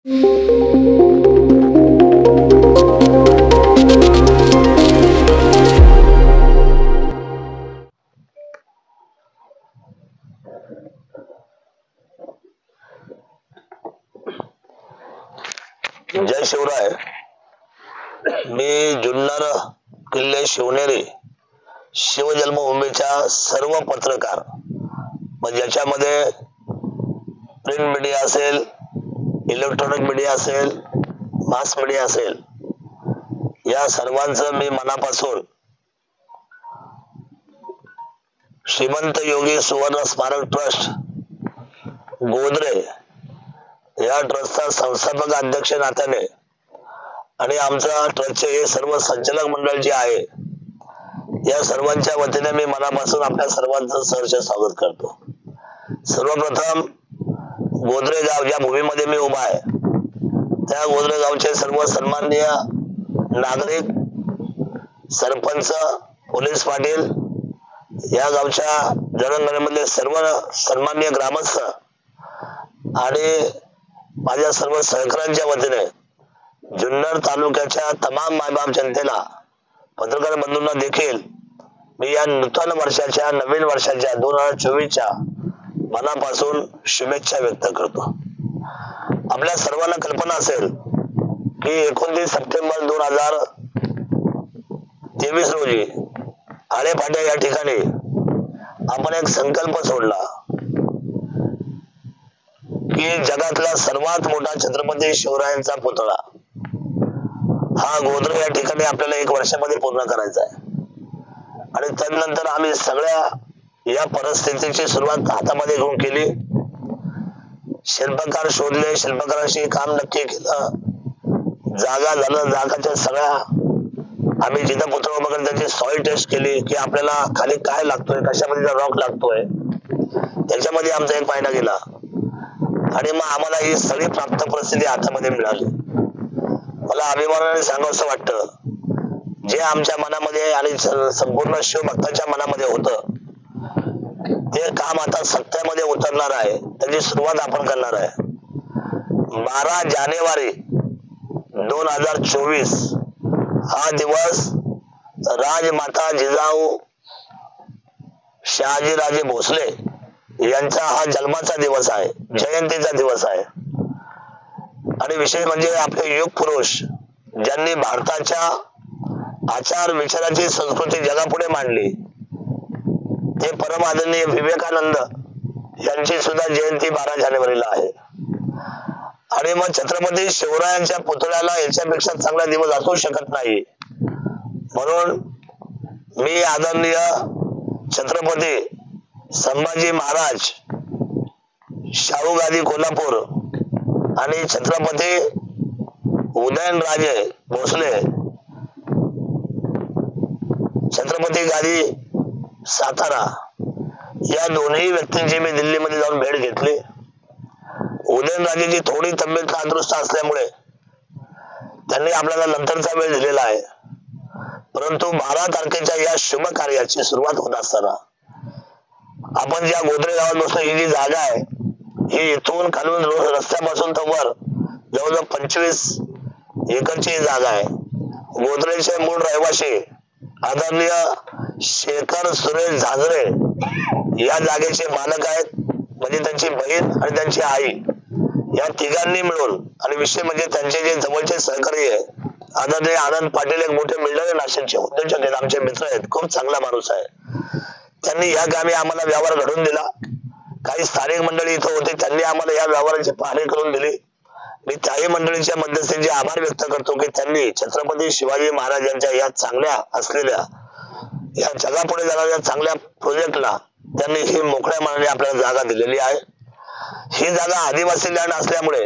जय शिवराय. मी जुन्नर किल्ले शिवनेरी शिवजन्मभूमीच्या सर्व पत्रकार, ज्याच्यामध्ये प्रिंट मीडिया असेल, इलेक्ट्रॉनिक मीडिया असेल, मास मीडिया असेल, या सर्वांचं मी मनापासून श्रीमंत योगी सुवर्ण स्मारक ट्रस्ट गोदरे या ट्रस्टचा संस्थापक अध्यक्ष नात्याने आणि आमचा ट्रस्टचे हे सर्व संचालक मंडळ जे आहे, या सर्वांच्या वतीने मी मनापासून आपल्या सर्वांचं सहर्ष स्वागत करतो. सर्वप्रथम गोदरे गाव ज्या भूमीमध्ये मी उभा आहे, त्या गोदरे गावचे सर्व सन्माननीय नागरिक, सरपंच, पोलीस पाटील, या गावच्या जडणघडणीमधले सर्व सन्माननीय ग्रामस्थ आणि माझ्या सर्व सहकाऱ्यांच्या वतीने जुन्नर तालुक्याच्या तमाम मायबाप जनतेला, पत्रकार बंधूंना देखील मी या नूतन वर्षाच्या, नवीन वर्षाच्या 2024च्या मनापासून शुभेच्छा व्यक्त करतो. आपल्या सर्वांना कल्पना असेल की 29 सप्टेंबर 2023 रोजी आळेफाट्या या ठिकाणी आपण एक संकल्प सोडला की जगातला सर्वात मोठा छत्रपती शिवरायांचा पुतळा हा गोदरे या ठिकाणी आपल्याला 1 वर्षामध्ये पूर्ण करायचा आहे. आणि त्यानंतर आम्ही सगळ्या या परिस्थितीची सुरुवात हातामध्ये घेऊन केली. शिल्पकार शोधले, शिल्पकारांशी काम नक्की केलं, जागा झालं, जागाच्या सगळ्या आम्ही जिथं पुतळा उभा केला त्याची सॉइल टेस्ट केली की आपल्याला खाली काय लागतोय, कशामध्ये रॉक लागतोय, त्याच्यामध्ये आमचा एक महिना गेला आणि मग आम्हाला ही सगळी प्राप्त परिस्थिती हातामध्ये मिळाली. मला अभिमानाने सांगावंसं वाटतं, जे आमच्या मनामध्ये आणि संपूर्ण शिवभक्ताच्या मनामध्ये होतं ते काम आता सत्यामध्ये उतरणार आहे. त्याची सुरुवात आपण करणार आहे. 12 जानेवारी 2024 हा दिवस राजमाता जिजाऊ शहाजीराजे भोसले यांचा हा जन्माचा दिवस आहे, जयंतीचा दिवस आहे. आणि विशेष म्हणजे आपले युग पुरुष ज्यांनी भारताच्या आचार विचाराची संस्कृती जगापुढे मांडली, ते परम आदरणीय विवेकानंद यांची सुद्धा जयंती 12 जानेवारीला आहे. आणि मग छत्रपती शिवरायांच्या पुतळ्याला याच्यापेक्षा चांगला दिवस असू शकत नाही. म्हणून मी आदरणीय छत्रपती संभाजी महाराज शाहू गादी कोल्हापूर आणि छत्रपती उदयनराजे भोसले छत्रपती गादी सातारा या दोन्ही व्यक्तींची मी दिल्लीमध्ये जाऊन भेट घेतली. उदयनराजेची थोडी तब्येत नादुरुस्त असल्यामुळे त्यांनी आपल्याला नंतरचा वेळ दिलेला आहे. परंतु 12 तारखेच्या या शुभ कार्याची सुरुवात होत असताना आपण ज्या गोदरे गावात बसतो, ही जी जागा आहे, ही इथून खालून रस्त्यापासून तर वर जवळजवळ 25 एकरची जागा आहे. गोदरेचे मूळ रहिवासी आदरणीय शेखर सुरेश झांजरे या जागेचे मालक आहेत. म्हणजे त्यांची बहीण आणि त्यांची आई या तिघांनी मिळून, आणि विषय म्हणजे त्यांचे जे जवळचे सहकारी आहे आदरणीय आनंद पाटील, एक मोठे बिल्डर आहे, नाशिकचे उद्योजक आहेत, आमचे मित्र आहेत, खूप चांगला माणूस आहे. त्यांनी या गावी आम्हाला व्यवहार घडून दिला. काही स्थानिक मंडळी इथं होते, त्यांनी आम्हाला या व्यवहाराची पाहणी करून दिली. मी त्याही मंडळींच्या मध्यस्थींचे आभार व्यक्त करतो की त्यांनी छत्रपती शिवाजी महाराजांच्या या चांगल्या असलेल्या, या जगापुढे जाणाऱ्या चांगल्या प्रोजेक्टला त्यांनी ही मोकळ्या मनाने आपल्याला जागा दिलेली आहे. ही जागा आदिवासी लँड असल्यामुळे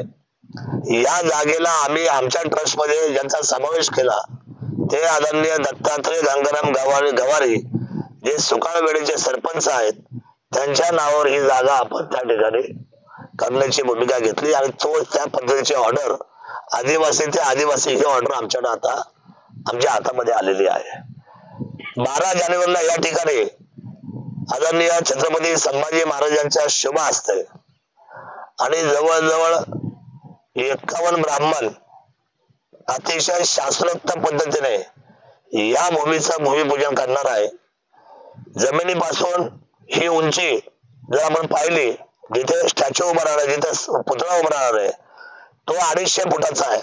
या जागेला आम्ही आमच्या ट्रस्ट मध्ये ज्यांचा समावेश केला ते आदरणीय दत्तात्रय गंगाराम गवारी जे सुकाळवेडीचे सरपंच आहेत, त्यांच्या नावावर ही जागा आपण त्या ठिकाणी करण्याची भूमिका घेतली. आणि तो त्या पद्धतीची ऑर्डर आदिवासी ते आदिवासी ही ऑर्डर आमच्याकडे आता आमच्या हातामध्ये आलेली आहे. 12 जानेवारीला या ठिकाणी आदरणीय छत्रपती संभाजी महाराजांच्या शुभ हस्ते आणि जवळजवळ 51 ब्राह्मण अतिशय शास्त्रोक्त पद्धतीने या भूमीचं भूमिपूजन करणार आहे. जमिनीपासून ही उंची जर आपण पाहिली, जिथे स्टॅच्यू उभा राहणार आहे, जिथे पुतळा उभा राहणार आहे, तो 250 फुटाचा आहे.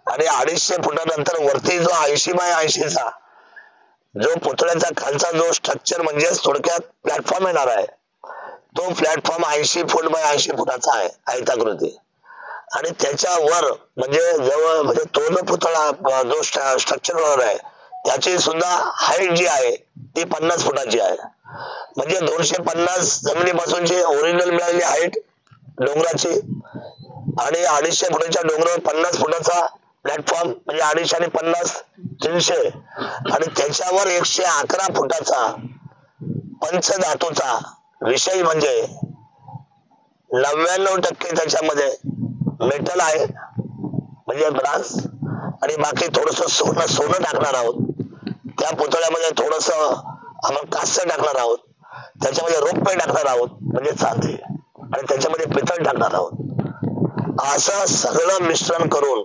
आणि 250 फुटानंतर वरती जो 80x80चा जो पुतळ्याचा खालचा जो स्ट्रक्चर म्हणजे थोडक्यात प्लॅटफॉर्म येणार आहे, तो प्लॅटफॉर्म 80 फूट बाय 80 फुटाचा आहे, आयताकृती. आणि त्याच्यावर म्हणजे जवळ म्हणजे तो जो पुतळा जो स्ट्रक्चर होणार आहे त्याची सुद्धा हाईट जी आहे ती 50 फुटाची आहे. म्हणजे 250 जमिनीपासूनची ओरिजिनल मिळालेली हाईट डोंगराची आणि 250 फुटाच्या डोंगरावर 50 फुटाचा प्लॅटफॉर्म म्हणजे 250 आणि 50 300 आणि त्याच्यावर 111 फुटाचा पंचधातूचा विषय म्हणजे 99% त्याच्यामध्ये मेटल आहे म्हणजे ब्रास आणि बाकी थोडस सोनं टाकणार आहोत. त्या पुतळ्यामध्ये थोडस आपण कास्य टाकणार आहोत, त्याच्यामध्ये रौप्य टाकणार आहोत म्हणजे चांदी आणि त्याच्यामध्ये पितळ टाकणार आहोत. असं सगळं मिश्रण करून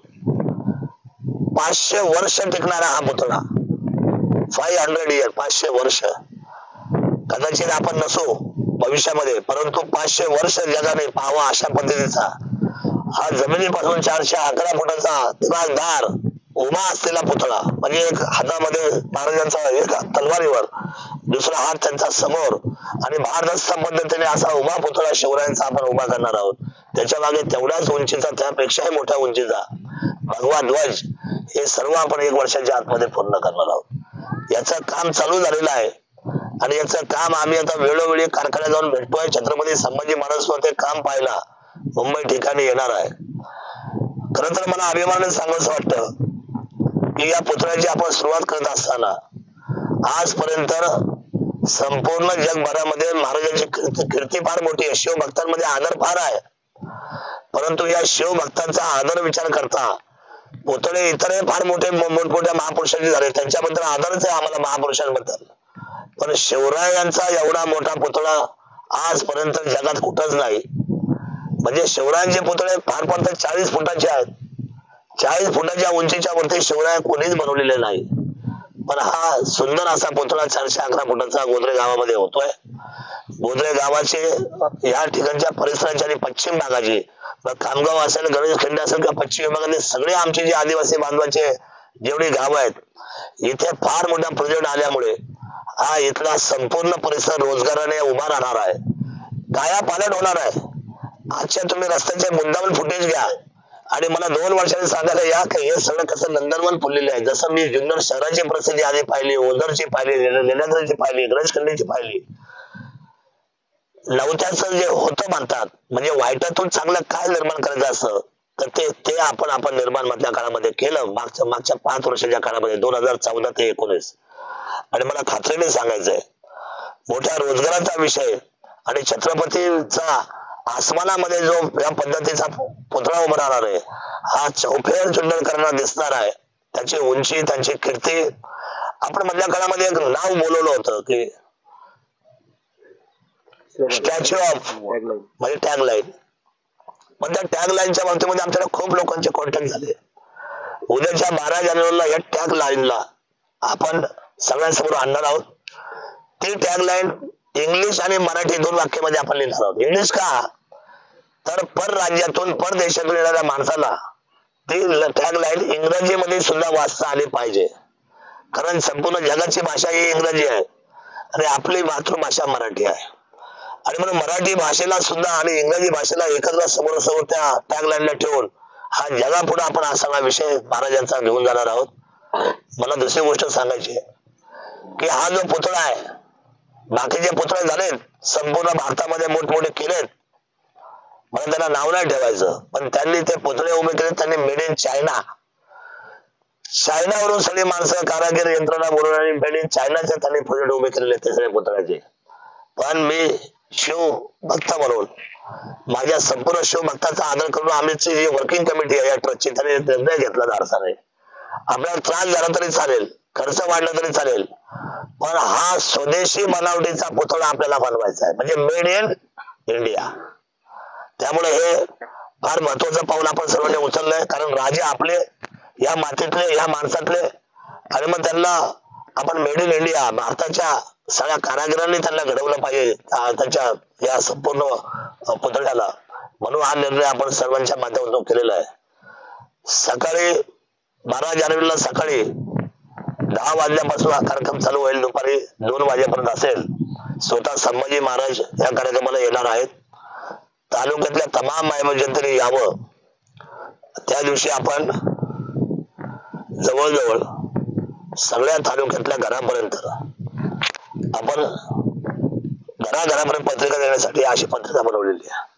500 वर्ष टिकणारा हा पुतळा, 500 इयर 500 वर्ष. कदाचित आपण नसू भविष्यामध्ये, परंतु 500 वर्ष जगाने पाहावा अशा पद्धतीचा हा जमिनीपासून 411 फुटाचा त्रासदार उभा असलेला पुतळा म्हणजे एक हातामध्ये महाराजांचा एक तलवारीवर, दुसरा हात त्यांचा समोर आणि भारदस्त पद्धतीने असा उभा पुतळा शिवरायांचा आपण उभा करणार आहोत. त्याच्या मागे तेवढ्याच उंचीचा, त्यापेक्षाही मोठ्या उंचीचा भगवा ध्वज हे सर्व आपण 1 वर्षाच्या आतमध्ये पूर्ण करणार आहोत. याचं काम चालू झालेलं आहे आणि याचं काम आम्ही आता वेळोवेळी कारखान्यात जाऊन भेटतोय. छत्रपती संभाजी महाराज ते काम पाहायला मुंबई ठिकाणी येणार आहे. खरं तर मला अभिमानाने सांगायचं वाटतं की या पुतळ्याची आपण सुरुवात करत असताना आजपर्यंत संपूर्ण जगभरामध्ये महाराजांची कीर्ती फार मोठी आहे, शिवभक्तांमध्ये आदर फार आहे. परंतु या शिवभक्तांचा आदर विचार करता पुतळे इतरही फार मोठमोठ्या महापुरुषांचे झाले, त्यांच्याबद्दल आदरच आहे आम्हाला महापुरुषांबद्दल. पण शिवरायांचा एवढा मोठा पुतळा आजपर्यंत जगात कुठंच नाही. म्हणजे शिवरायांचे पुतळे फार फार 40 फुटाचे आहेत. 40 फुटाच्या उंचीच्या वरती शिवराय कोणीच बनवलेले नाही. पण हा सुंदर असा पुतळा 411 फुटाचा गोदरे गावामध्ये होतोय. गोदरे गावाचे या ठिकाणच्या परिसराची आणि पश्चिम भागाची खामगाव असेल, गणेश खिंड असेल किंवा पश्चिम विभागातले सगळे आमचे जे आदिवासी बांधवाचे जेवढी गावं आहेत इथे फार मोठा प्रोजेक्ट आल्यामुळे हा इथला संपूर्ण परिसर रोजगाराने उभा राहणार आहे, काया पालट होणार आहे. आजच्या तुम्ही रस्त्याचे मुद्दामून फुटेज घ्या आणि मला 2 वर्षांनी सांगायला या की हे सगळं कसं नंदनवन फुललेले आहे. जसं मी जुन्नर शहराची परिस्थिती आधी पाहिली, ओझरची पाहिली, लेण्याद्रीची पाहिली, गणेशखंडीची पाहिली. नवत्याचं जे होतं म्हणतात म्हणजे वाईटातून चांगलं काय निर्माण करायचं असं तर ते आपण निर्माण मधल्या काळामध्ये केलं मागच्या 5 वर्षाच्या काळामध्ये 2014 ते 19. आणि मला खात्रीने सांगायचंय मोठ्या रोजगाराचा विषय आणि छत्रपतीचा आसमानामध्ये जो या पद्धतीचा पुतळा उभा राहणार आहे हा चौफेर चुंडन करणारा दिसणार आहे. त्याची उंची, त्यांची कीर्ती आपण मधल्या काळामध्ये एक नाव बोलवलं होतं की स्टॅच्यू ऑफ म्हणजे टॅगलाईन. पण त्या टॅगलाईनच्या बाबतीमध्ये आमच्याकडे खूप लोकांचे कॉन्टॅक्ट झाले. उद्याच्या 12 जानेवारीला या टॅगलाईनला आपण सगळ्यांसमोर आणणार आहोत. ती टॅगलाईन इंग्लिश आणि मराठी 2 वाक्यामध्ये आपण लिहिणार आहोत. इंग्लिश का तर परराज्यातून परदेशातून येणाऱ्या माणसाला ती टॅगलाईन इंग्रजीमध्ये सुद्धा वाचता आली पाहिजे. कारण संपूर्ण जगाची भाषा ही इंग्रजी आहे आणि आपली मातृभाषा मराठी आहे. आणि म्हणून मराठी भाषेला सुद्धा आणि इंग्रजी भाषेला एकत्र समोर त्या टॅगलाईनला ठेवून हा जगापुढे आपण हा सगळा विषय महाराजांचा घेऊन जाणार आहोत. मला दुसरी गोष्ट सांगायची की हा जो पुतळा आहे, बाकीचे पुतळे झालेत संपूर्ण भारतामध्ये मोठमोठे केलेत, मला त्यांना नाव नाही ठेवायचं, पण त्यांनी ते पुतळे उभे केले त्यांनी मेड इन चायना. चायनावरून सगळी माणसं कारागीर यंत्रणा बोलून आणि मेड इन चायनाचे त्यांनी प्रोजेक्ट उभे केलेले ते सगळे पुतळ्याचे. पण मी शिव भक्त म्हणून माझ्या संपूर्ण शिव भक्ताचा आदर करून आमची जी वर्किंग कमिटी आहे या ट्रस्टची त्याने निर्णय घेतला धाडसाने. आपल्याला त्रास झाला तरी चालेल, खर्च वाढला तरी चालेल, पण हा स्वदेशी बनावटीचा पुतळा आपल्याला बनवायचा आहे म्हणजे मेड इन इंडिया. त्यामुळे हे फार महत्वाचं पाऊल आपण सर्वांनी उचललंय, कारण राजे आपले, या मातीतले, या माणसातले, आणि मग त्यांना आपण मेड इन इंडिया, भारताच्या सगळ्या कारागिरांनी त्यांना घडवलं पाहिजे त्यांच्या या संपूर्ण पुतळ्याला. म्हणून हा निर्णय आपण सर्वांच्या माध्यमातून केलेला आहे. सकाळी 12 जानेवारीला सकाळी 10 वाजल्यापासून हा कार्यक्रम चालू होईल, दुपारी 2 वाजेपर्यंत असेल. स्वतः संभाजी महाराज या कार्यक्रमाला येणार आहेत. तालुक्यातल्या तमाम मायमजंतरी यावं. त्या दिवशी आपण जवळजवळ सगळ्या तालुक्यातल्या घरापर्यंत आपण घराघरापर्यंत पत्रिका देण्यासाठी अशी पत्रिका बनवलेली आहे.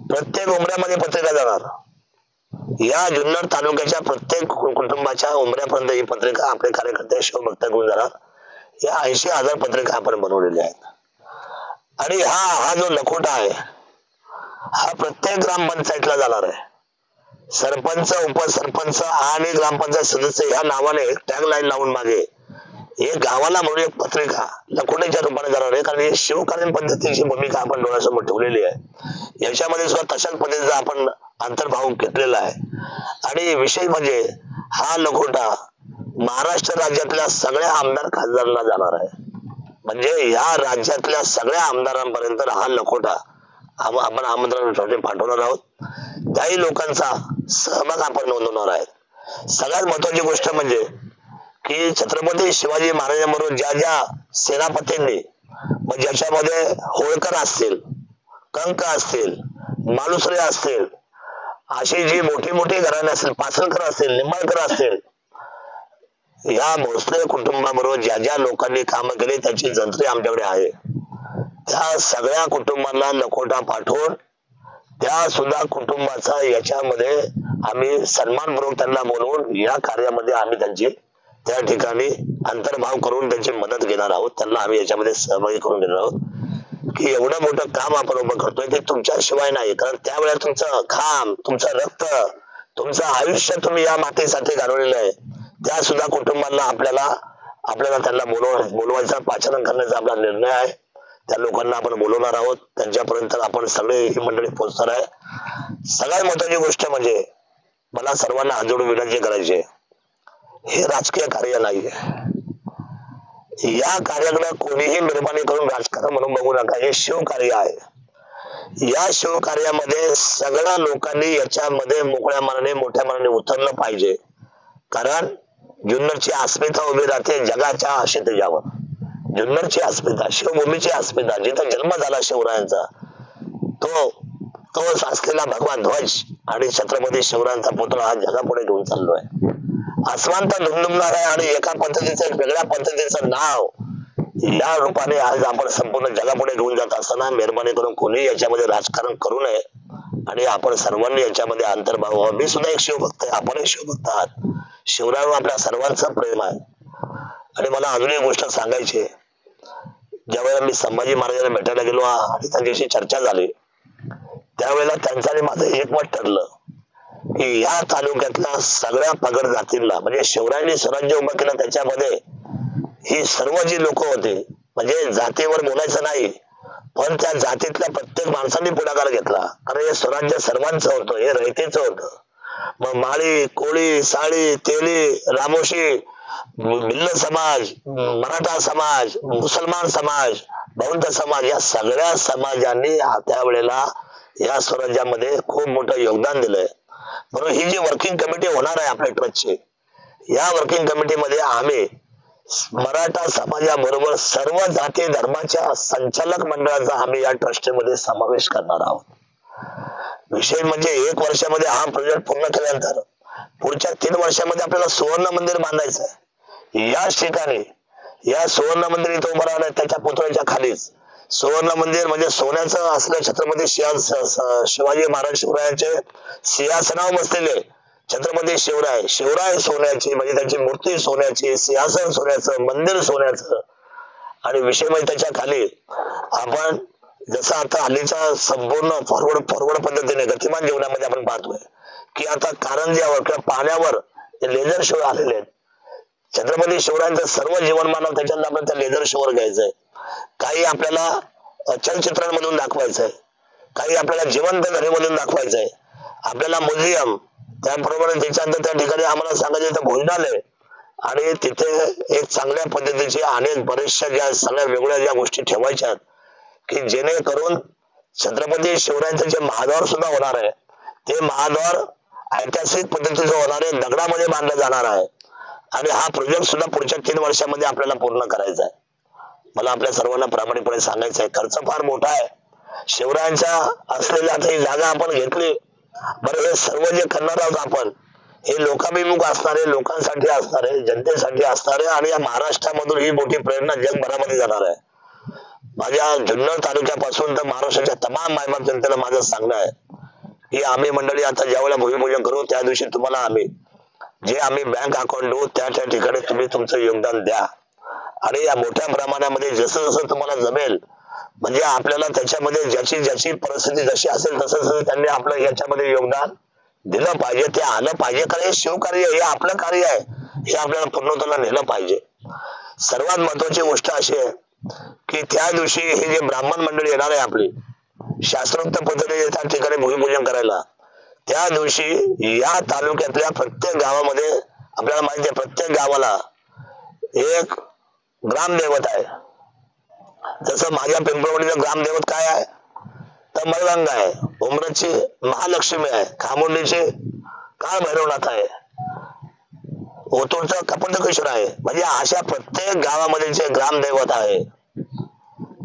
प्रत्येक उमऱ्यामध्ये पत्रिका जाणार. या जुन्नर तालुक्याच्या प्रत्येक कुटुंबाच्या उमऱ्यापर्यंत ही पत्रिका आपले कार्यकर्ते शिवभक्त घेऊन जाणार. या 80,000 पत्रिका आपण बनवलेल्या आहेत. आणि हा जो लखोटा आहे हा प्रत्येक ग्रामपंचायतला जाणार आहे. सरपंच, उपसरपंच आणि ग्रामपंचायत सदस्य ह्या नावाने टॅग लाईन लावून मागे एक गावाला म्हणून एक पत्रिका लखोट्याच्या रूपाने जाणार आहे. कारण ही शिवकालीन पद्धतीची भूमिका आपण डोळ्यासमोर ठेवलेली आहे. याच्यामध्ये सुद्धा तशाच पद्धतीचा आपण अंतर्भाव घेतलेला आहे. आणि विशेष म्हणजे हा लखोटा महाराष्ट्र राज्यातल्या सगळ्या आमदार खासदारांना जाणार आहे. म्हणजे या राज्यातल्या सगळ्या आमदारांपर्यंत हा लखोटा आपण आमंत्रण पाठवणार आहोत. त्याही लोकांचा सहभाग आपण नोंदवणार आहे. सगळ्यात महत्वाची गोष्ट म्हणजे की छत्रपती शिवाजी महाराजांबरोबर ज्या ज्या सेनापतींनी, ज्याच्यामध्ये होळकर असतील, कंक असतील, मालुसरे असतील, अशी जी मोठी मोठी घराणे असतील, पासलकर असतील, निंबाळकर असतील, या भोसले कुटुंबाबरोबर ज्या ज्या लोकांनी काम केले त्याची जंत्री आमच्याकडे आहे. त्या सगळ्या कुटुंबांना लखोटा पाठवून त्या सुद्धा कुटुंबाचा याच्यामध्ये आम्ही सन्मानपूर्वक त्यांना बोलवून या कार्यामध्ये आम्ही त्यांची त्या ठिकाणी अंतर्भाव करून त्यांची मदत घेणार आहोत. त्यांना आम्ही याच्यामध्ये सहभागी करून घेणार आहोत. की एवढं मोठं काम आपण उभं करतोय ते तुमच्याशिवाय नाही. कारण त्यावेळेला तुमचं घाम, तुमचं रक्त, तुमचं आयुष्य तुम्ही या मातीसाठी घालवलेलं आहे. त्या सुद्धा कुटुंबांना आपल्याला त्यांना बोलवायचा, पाचारण करण्याचा आपला निर्णय आहे. त्या लोकांना आपण बोलवणार आहोत. त्यांच्यापर्यंत आपण सगळे ही मंडळी पोहोचणार आहे. सगळ्यात महत्वाची गोष्ट म्हणजे मला सर्वांना हात जोडून विनंती करायची आहे, हे राजकीय कार्य नाहीये. या कार्याकडे कोणीही मेहरबानी करून राजकारण म्हणून बघू नका. हे शिवकार्य आहे. या शिवकार्यामध्ये सगळ्या लोकांनी याच्यामध्ये मोकळ्या मनाने, मोठ्या मनाने उतरलं पाहिजे. कारण जुन्नरची अस्मिता उभी राहते जगाच्या क्षितिजावर. जुन्नरची अस्मिता, शिवभूमीची अस्मिता, जिथं जन्म झाला शिवरायांचा, तो असलेला भगवा ध्वज आणि छत्रपती शिवरायांचा पुतळा हा जगापुढे घेऊन चाललोय. आसमान तर दुमदुमणार आहे आणि एका पद्धतीचं, एक वेगळ्या पद्धतीचं नाव या रूपाने आज आपण संपूर्ण जगापुढे घेऊन जात असताना मेहरबानी करून कोणी याच्यामध्ये राजकारण करू नये आणि आपण सर्वांनी याच्यामध्ये अंतर्भाव व्हावा. मी सुद्धा एक शिवभक्त आहे, आपण एक शिवभक्त आहात. शिवरायांवर आपल्या सर्वांचं प्रेम आहे. आणि मला अजून एक गोष्ट सांगायची आहे. ज्यावेळेला मी संभाजी महाराजांना भेटायला गेलो आणि त्यांच्याशी चर्चा झाली, त्यावेळेला त्यांचं आणि माझं एकमत ठरलं की या तालुक्यातल्या सगळ्या पगड जातींना, म्हणजे शिवरायांनी स्वराज्य उभं केलं त्याच्यामध्ये ही सर्व जी लोक होते, म्हणजे जातीवर बोलायचं नाही, पण त्या जातीतल्या प्रत्येक माणसांनी पुढाकार घेतला. कारण हे स्वराज्य सर्वांचं होतं, हे रयतेचं होतं. मग माळी, कोळी, साळी, तेली, रामोशी, भिल्ल समाज, मराठा समाज, मुसलमान समाज, बौद्ध समाज, या सगळ्या समाजांनी त्यावेळेला या स्वराज्यामध्ये खूप मोठं योगदान दिलंय. म्हणून ही जी वर्किंग कमिटी होणार आहे आपल्या ट्रस्टची, या वर्किंग कमिटीमध्ये आम्ही मराठा समाजाबरोबर सर्व जाती धर्माच्या संचालक मंडळाचा आम्ही या ट्रस्टमध्ये समावेश करणार आहोत. विशेष म्हणजे 1 वर्षामध्ये हा प्रोजेक्ट पूर्ण केल्यानंतर पुढच्या 3 वर्षामध्ये आपल्याला सुवर्ण मंदिर बांधायचं आहे. याच ठिकाणी या सुवर्ण मंदिर इथं उभं राहणार, त्याच्या पुतळ्याच्या खालीच सुवर्ण मंदिर म्हणजे सोन्याचं असलं छत्रपती शिवाजी महाराज शिवरायांचे सिंहासनावर बसलेले छत्रपती शिवराय सोन्याची, म्हणजे त्यांची मूर्ती सोन्याची, सिंहासन सोन्याचं, मंदिर सोन्याचं. आणि विषय म्हणजे त्याच्या खाली आपण जसं आता हल्लीच्या संपूर्ण फॉरवर्ड पद्धतीने गतिमान जीवनामध्ये आपण पाहतोय की आता कारंज्यावर किंवा पाण्यावर लेझर शो आलेले आहेत. छत्रपती शिवरायांचं सर्व जीवनमानव त्याच्यात आपण त्या लेझर शोवर घ्यायचंय. काही आपल्याला चलचित्रांमधून दाखवायचंय, काही आपल्याला जिवंत घडीमधून दाखवायचंय, आपल्याला म्युझियम, त्याप्रमाणे त्याच्यानंतर त्या ठिकाणी आम्हाला सांगायचं तर भोजनालय, आणि तिथे एक चांगल्या पद्धतीचे अनेक बरेचशा ज्या सगळ्या वेगळ्या ज्या गोष्टी ठेवायच्या की जेणेकरून छत्रपती शिवरायांचं जे महाद्वार सुद्धा होणार आहे ते महाद्वार ऐतिहासिक पद्धतीचं होणार आहे, दगडामध्ये बांधलं जाणार आहे. आणि हा प्रोजेक्ट सुद्धा पुढच्या 3 वर्षामध्ये आपल्याला पूर्ण करायचा आहे. मला आपल्या सर्वांना प्रामाणिकपणे सांगायचं आहे, खर्च फार मोठा आहे. शिवरायांच्या असलेल्या ही जागा आपण घेतली, बरं हे सर्व जे करणार आहोत आपण हे लोकाभिमुख असणारे, लोकांसाठी असणारे, जनतेसाठी असणारे, आणि या महाराष्ट्रामधून ही मोठी प्रेरणा जगभरामध्ये जाणार आहे. माझ्या जुन्नर तालुक्यापासून तर महाराष्ट्राच्या तमाम मायबाप जनतेला माझं सांगणं आहे की आम्ही मंडळी आता ज्यावेळेला भूमिपूजन करू त्या दिवशी तुम्हाला आम्ही बँक अकाउंट देऊ, त्या ठिकाणी तुम्ही तुमचं योगदान द्या. आणि या मोठ्या प्रमाणामध्ये जसं जसं तुम्हाला जमेल, म्हणजे आपल्याला त्याच्यामध्ये ज्याची परिस्थिती जशी असेल तसं त्यांनी आपलं याच्यामध्ये योगदान दिलं पाहिजे, ते आलं पाहिजे. कारण हे शिवकार्य, हे आपलं कार्य आहे, हे आपल्याला पूर्णत्वाला नेलं पाहिजे. सर्वात महत्वाची गोष्ट अशी आहे की त्या दिवशी हे जे ब्राह्मण मंडळी येणार आहे आपली शास्त्रोक्त पद्धतीने त्या ठिकाणी भूमिपूजन करायला, त्या दिवशी या तालुक्यातल्या प्रत्येक गावामध्ये आपल्याला माहिती आहे, प्रत्येक गावाला एक ग्रामदैवत आहे. जसं माझ्या पिंपळवाडीचं ग्रामदैवत काय आहे तर मळगंगा आहे, उमरची महालक्ष्मी आहे, खामुंडीचे काळ भैरवनाथ आहे, ओतूरचं कपटकेश्वर आहे. म्हणजे अशा प्रत्येक गावामध्ये जे ग्रामदैवत आहे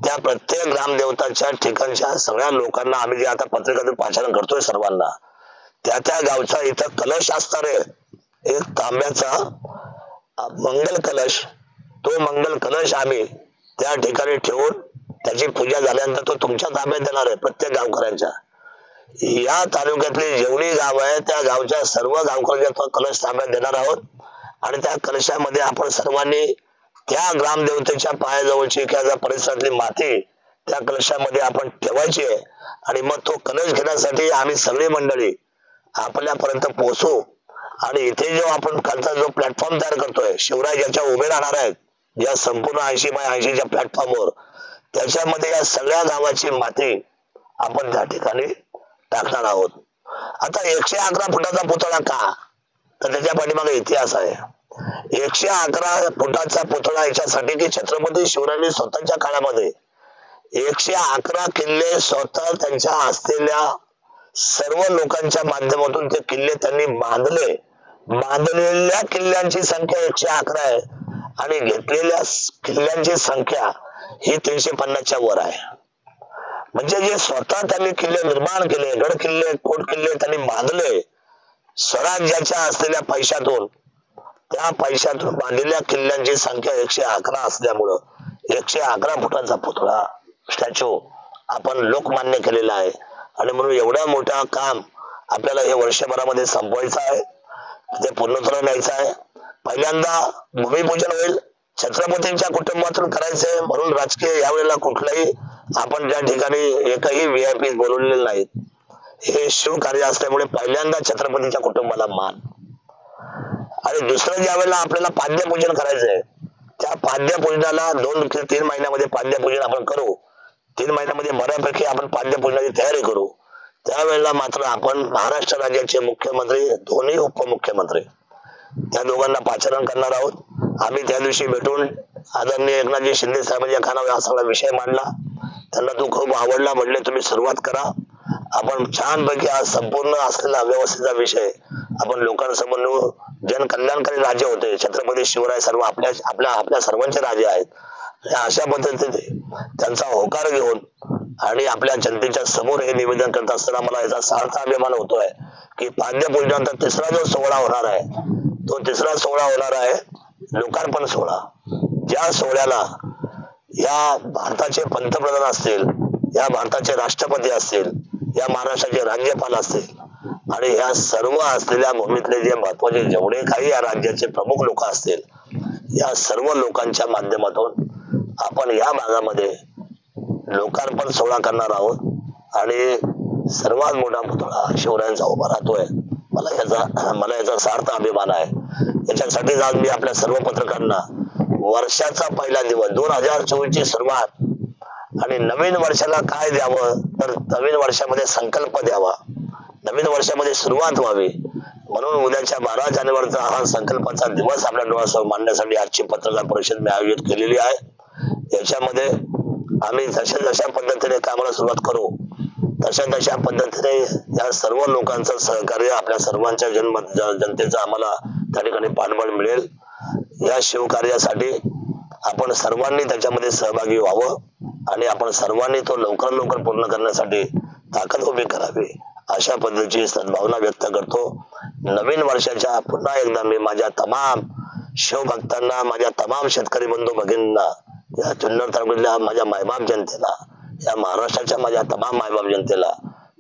त्या प्रत्येक ग्रामदेवताच्या ठिकाणच्या सगळ्या लोकांना आम्ही जे आता पत्रिकातून पाचारण करतोय सर्वांना, त्या गावचा इथं कलश असणार आहे, एक तांब्याचा मंगल कलश. तो मंगल कलश आम्ही त्या ठिकाणी ठेवून त्याची पूजा झाल्यानंतर तो तुमच्या ताब्यात देणार आहे, प्रत्येक गावकऱ्यांच्या. या तालुक्यातली जेवढी गाव आहे त्या गावच्या सर्व गावकऱ्यांचा तो कलश ताब्यात देणार आहोत. आणि त्या कलशामध्ये आपण सर्वांनी त्या ग्रामदेवतेच्या पायाजवळची किंवा परिसरातली माती त्या कलशामध्ये आपण ठेवायची आहे. आणि मग तो कलश घेण्यासाठी आम्ही सगळी मंडळी आपल्यापर्यंत पोहोचू. आणि इथे जो आपण खालचा जो प्लॅटफॉर्म तयार करतोय, शिवराय ज्याच्या उभे राहणार आहेत, या संपूर्ण 80x80च्या प्लॅटफॉर्मवर, त्याच्यामध्ये या सगळ्या गावाची माती आपण त्या ठिकाणी टाकणार आहोत. आता 111 फुटाचा पुतळा का, तर त्याच्या पाठीमागे इतिहास आहे. 111 फुटाचा पुतळा याच्यासाठी की छत्रपती शिवरायांनी स्वतःच्या काळामध्ये 111 किल्ले स्वतः त्यांच्या असलेल्या सर्व लोकांच्या माध्यमातून ते किल्ले त्यांनी बांधले. बांधलेल्या किल्ल्यांची संख्या 111 आहे आणि घेतलेल्या किल्ल्यांची संख्या ही 350च्या वर आहे. म्हणजे जे स्वतः त्यांनी किल्ले निर्माण केले, गड किल्ले, कोट किल्ले त्यांनी बांधले स्वराज्याच्या असलेल्या पैशातून, त्या पैशातून बांधलेल्या किल्ल्यांची संख्या 111 असल्यामुळं 111 फुटाचा पुतळा स्टॅच्यू आपण लोकमान्य केलेला आहे. आणि म्हणून एवढं मोठं काम आपल्याला हे वर्षभरामध्ये संपवायचं आहे, ते पूर्णत्वाला न्यायचं आहे. पहिल्यांदा भूमिपूजन होईल, छत्रपतींच्या कुटुंबातून करायचंय, म्हणून राजकीय यावेळेला कुठलाही आपण ज्या ठिकाणी एकही VIP बोलवलेले नाहीत. हे शिवकार्य असल्यामुळे पहिल्यांदा छत्रपतीच्या कुटुंबाला मान. आणि दुसरं ज्या वेळेला आपल्याला पाद्यपूजन करायचंय, त्या पाद्यपूजनाला 2 ते 3 महिन्यामध्ये पाद्यपूजन आपण करू. 3 महिन्यामध्ये बऱ्यापैकी आपण पाद्यपूजनाची तयारी करू. त्यावेळेला मात्र आपण महाराष्ट्र राज्याचे मुख्यमंत्री, दोन्ही उपमुख्यमंत्री, त्या दोघांना पाचारण करणार आहोत. आम्ही त्या दिवशी भेटून आदरणीय एकनाथजी शिंदे साहेबांच्या कानावर हा सगळा विषय मांडला. त्यांना तो खूप आवडला. म्हणले तुम्ही सुरुवात करा, आपण छानपैकी आज संपूर्ण असलेला अव्यवस्थेचा विषय आपण लोकांसमोर नेऊ. जनकल्याणकारी राज्य होते छत्रपती शिवराय, सर्व आपल्या सर्वांचे राजे आहेत. अशा पद्धतीने त्यांचा होकार घेऊन आणि आपल्या जनतेच्या समोर हे निवेदन करत असताना मला याचा सार्थ अभिमान होतोय की पाद्यपूजनानंतर तिसरा जो सोहळा होणार आहे, तो तिसरा सोहळा होणार आहे लोकार्पण सोहळा. ज्या सोहळ्याला या भारताचे पंतप्रधान असतील, या भारताचे राष्ट्रपती असतील, या महाराष्ट्राचे राज्यपाल असतील आणि या सर्व असलेल्या भूमीतले जे महत्वाचे जेवढे काही या राज्याचे प्रमुख लोक असतील, या सर्व लोकांच्या माध्यमातून आपण या भागामध्ये लोकार्पण सोहळा करणार आहोत. आणि सर्वात मोठा पुतळा शिवरायांचा उभा राहतोय. मला याचा सार्थ अभिमान आहे. याच्यासाठीच आज मी आपल्या सर्व पत्रकारांना वर्षाचा पहिला दिवस 2024 ची सुरुवात आणि नवीन वर्षाला काय द्यावं, तर नवीन वर्षामध्ये संकल्प द्यावा, नवीन वर्षामध्ये सुरुवात व्हावी. म्हणून उद्याच्या 12 जानेवारीचा हा संकल्पाचा दिवस आपल्या डोळ्यासमोर मांडण्यासाठी आजची पत्रकार परिषद मी आयोजित केलेली आहे. याच्यामध्ये आम्ही जशा पद्धतीने कामाला सुरुवात करू तशा पद्धतीने या सर्व लोकांचं सहकार्य, आपल्या सर्वांच्या जनतेचं आम्हाला त्या ठिकाणी पाठबळ मिळेल. या शिवकार्यासाठी आपण सर्वांनी त्याच्यामध्ये सहभागी व्हावं आणि आपण सर्वांनी तो लवकर पूर्ण करण्यासाठी ताकद उभी करावी, अशा पद्धतीची सद्भावना व्यक्त करतो. नवीन वर्षाच्या पुन्हा एकदा मी माझ्या तमाम शिवभक्तांना, माझ्या तमाम शेतकरी बंधू भगिनींना, या जुन्नर तालुक्यातल्या माझ्या मायबाप जनतेला, या महाराष्ट्राच्या माझ्या तमाम मायबाप जनतेला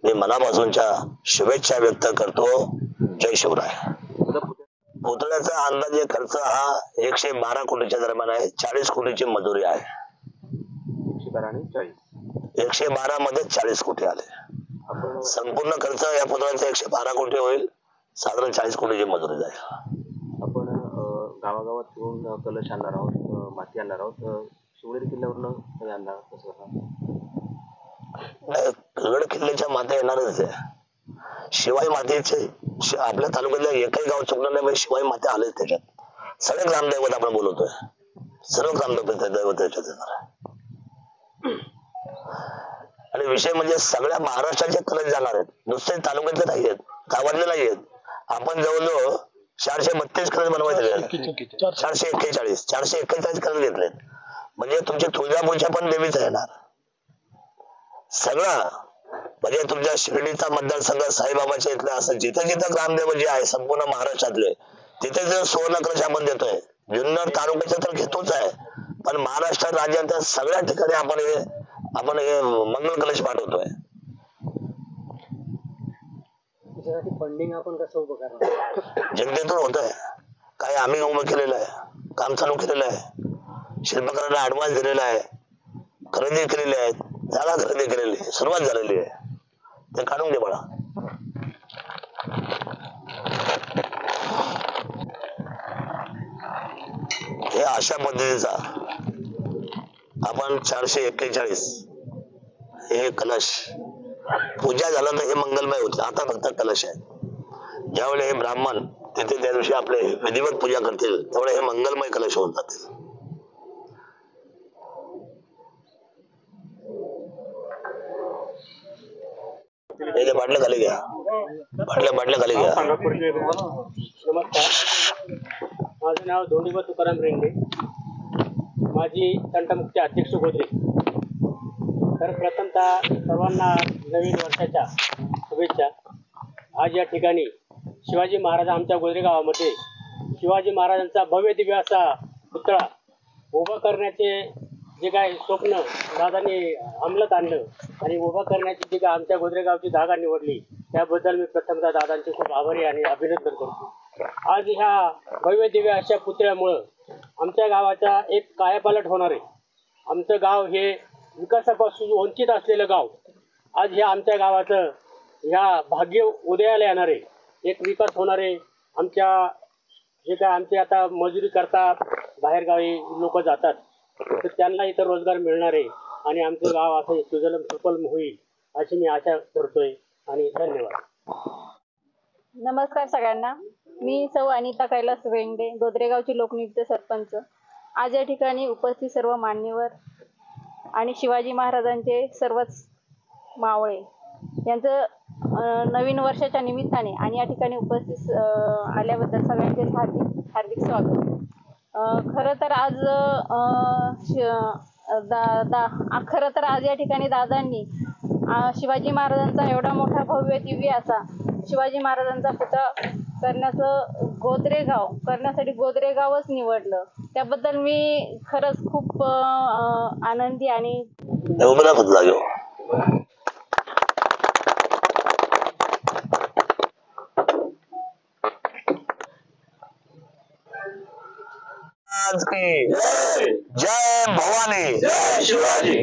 मी मनापासूनच्या शुभेच्छा व्यक्त करतो. जय शिवराय. पुतळ्याचा अंदाजे खर्च हा 112 कोटीच्या दरम्यान आहे. 40 कोटीची मजुरी आहे. 112 मध्ये 40 कोटी आले. संपूर्ण खर्च या पुतळ्याचा 112 कोटी होईल. साधारण 40 कोटीची मजुरी जाईल. आपण गावागावात फिरून कलश आणणार आहोत, माती आणणार आहोत. शिवनेरी किल्ल्यावरनं काही आणणार कसं? गड किल्ल्याच्या मात्या येणारच आहे. शिवाय मातेचे आपल्या तालुक्यातल्या एकही गाव चुकलं नाही म्हणजे शिवाय माते आलेच त्याच्यात. सगळे ग्रामदैवत आपण बोलवतोय, सर्व ग्रामदैवत त्याच्यात येणार आहे. आणि विषय म्हणजे सगळ्या महाराष्ट्राचे कलश जाणार आहेत, नुसते तालुक्यातले नाही आहेत, गावातले नाही आहेत. आपण जवळजवळ 432 कलश बनवायचे, 441 कलश घेतलेत. म्हणजे तुमच्या तुळजापूरच्या पण देवीच येणार सगळं. म्हणजे तुमच्या शिर्डीचा मतदारसंघ साईबाबाच्या इथले असं जिथं ग्रामदेव जे आहे संपूर्ण महाराष्ट्रातले, तिथे जर सुवर्ण कलश आपण देतोय. जुन्नर तालुक्याचा तर घेतोच आहे, पण महाराष्ट्र राज्याच्या सगळ्या ठिकाणी आपण हे मंगल कलश पाठवतोय. फंडिंग आपण कसं उभं करणार? जनतेतून होत आहे. काय आम्ही उभं केलेलं आहे, काम चालू केलेलं आहे, शिल्पकारांना ऍडव्हान्स दिलेला आहे, खरेदी केलेली आहे, जागा खरेदी केलेली आहे, सुरुवात झालेली आहे. ते काढून दे बाळा. हे अशा पद्धतीचा आपण 441 हे कलश पूजा झालं तर हे मंगलमय होते. आता फक्त कलश आहे. ज्यावेळी हे ब्राह्मण तिथे त्या दिवशी आपले विधिवत पूजा करतील त्यावेळी हे मंगलमय कलश होऊन जातील. बाटल्या खाली घ्या, बाटल्या खाली घ्या. नमस्कार, माझं नाव धोंडीबा तुकाराम रेंगे, माझी तंटमुक्ती अध्यक्ष गोदरे. तर प्रथमतः सर्वांना नवीन वर्षाच्या शुभेच्छा. आज या ठिकाणी शिवाजी महाराज आमच्या गोदरे गावामध्ये शिवाजी महाराजांचा भव्य दिव्य असा पुतळा उभा करण्याचे जे काय स्वप्न दादांनी अंमलात आणलं आणि उभा करण्याची जी काय आमच्या गोदरे गावची जागा निवडली त्याबद्दल मी प्रथमतः दादांचे खूप आभारी आणि अभिनंदन करतो. आज ह्या भव्य दिव्य अशा पुतळ्यामुळं आमच्या गावाचा एक कायापालट होणार आहे. आमचं गाव हे विकासापासून वंचित असलेलं गाव आज हे आमच्या गावाचं ह्या भाग्य उदयाला येणार आहे. एक विकास होणार आहे. आमच्या जे काय आमचे आता मजुरी करता बाहेरगावी लोक जातात तर त्यांना इथं रोजगार मिळणार आहे आणि आमचं गाव असं सुजलम सुफलम होईल अशी मी आशा करतोय आणि धन्यवाद. नमस्कार सगळ्यांना, मी सौ अनिता कैलास वेंगडे, गोदरेगावची लोकनियुक्त सरपंच. आज या ठिकाणी उपस्थित सर्व मान्यवर आणि शिवाजी महाराजांचे सर्वच मावळे यांचं नवीन वर्षाच्या निमित्ताने आणि या ठिकाणी उपस्थित आल्याबद्दल सगळ्यांचे हार्दिक स्वागत. खरं तर आज या ठिकाणी दादांनी शिवाजी महाराजांचा एवढा मोठा भव्य दिव्य असा शिवाजी महाराजांचा पुतळा करण्यासाठी गोदरेगावच निवडलं. त्याबद्दल मी खरंच खूप आनंदी आणि जय भवानी, जय शिवाजी.